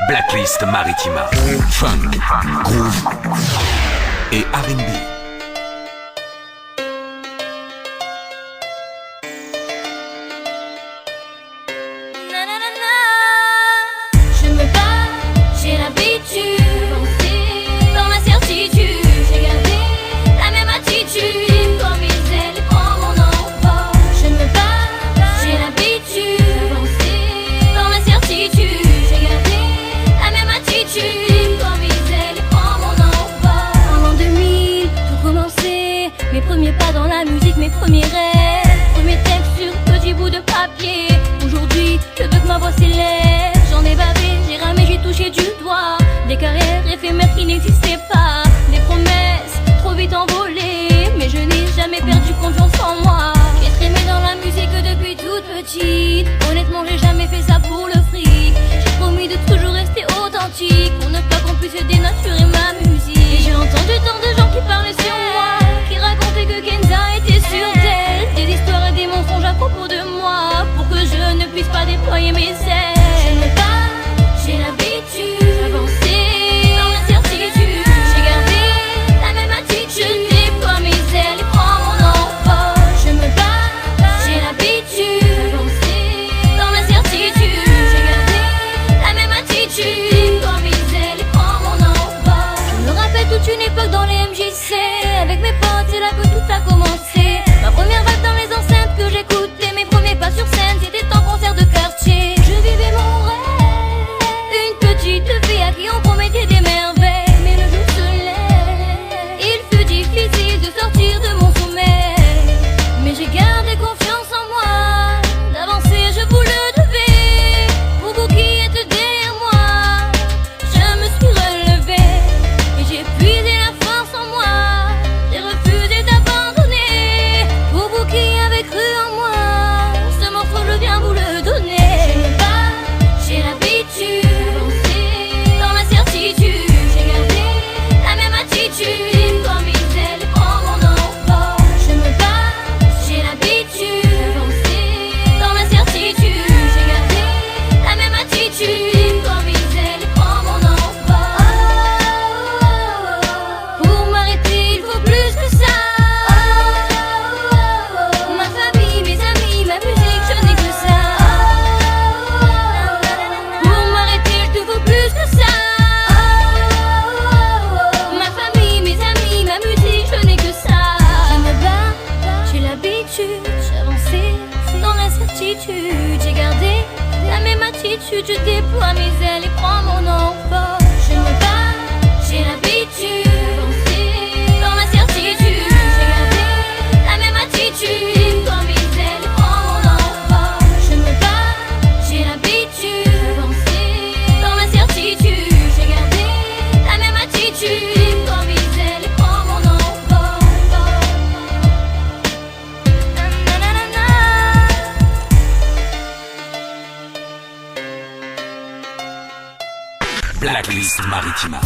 Blacklist Maritima. Funk, groove et R&B. Je me bats, j'ai l'habitude, dans ma certitude, j'ai gardé la même attitude, comme ils ailes et prends mon envol. Je me bats, j'ai l'habitude, dans ma certitude, j'ai gardé la même attitude, comme ils ailes et prends mon envol. En l'an 2000, tout commençait, mes premiers pas dans la musique, mes premiers rêves, premiers textes sur petits bouts de papier. Aujourd'hui, je veux que ma voix s'élève. J'en ai bavé, j'ai ramé, j'ai touché du doigt des carrières éphémères qui n'existaient pas, des promesses trop vite envolées. Mais je n'ai jamais perdu confiance en moi. J'ai trémé dans la musique depuis toute petite. Honnêtement, j'ai jamais fait ça pour le fric. J'ai promis de toujours rester authentique, pour ne pas qu'on puisse dénaturer ma musique. Et j'ai entendu tant de gens qui parlaient sur moi, qui racontaient que Kenza était sur terre, des histoires et des mensonges à propos de moi, pour que je ne puisse pas déployer mes ailes. Je me bats, j'ai l'habitude d'avancer dans l'incertitude. J'ai gardé la même attitude, je déploie mes ailes et prends mon envol. Je me bats, j'ai l'habitude d'avancer dans l'incertitude. J'ai gardé la même attitude, je déploie mes ailes et prends mon envol. Je me rappelle toute une époque dans les MJC, avec mes potes, c'est là que tout a commencé. Ma première vague dans les enceintes que j'écoutais, mes premiers pas sur scène, c'était en concert de quartier. Je vivais mon rêve, une petite fille à qui on promettait des merveilles. Mais le jour se lève, il fut difficile de sortir de mon sommeil. Mais j'ai gardé confiance en moi, d'avancer je vous le devais. Pour vous qui êtes derrière moi, je me suis relevée et j'ai puisé la force en moi. J'ai refusé d'abandonner. Pour vous qui avez cru en moi, ce morceau je viens vous le donner. Je me bats, j'ai l'habitude d'avancer dans la certitude. J'ai gardé la même attitude, comme ils ailes et prends mon envol. Je me bats, j'ai l'habitude d'avancer dans la certitude. J'ai gardé la même attitude, comme ils ailes et prends mon envol. Pour m'arrêter, il faut plus que ça. Ma famille, mes amis, ma musique, je n'ai que ça. Pour m'arrêter, il te faut plus que ça. Ma famille, mes amis, ma musique, je n'ai que ça. Je me bats, j'ai l'habitude, j'avançais dans l'incertitude. J'ai gardé la même attitude, je déploie mes ailes et prends mon envol. Je me bats, j'ai l'habitude d'avancer dans l'incertitude. J'ai gardé la même attitude, comme mes ailes et prends mon envol. Je me bats, j'ai l'habitude d'avancer dans l'incertitude. J'ai gardé la même attitude, comme mes ailes et prends mon envol. Na, na, na, na. Blacklist Maritima.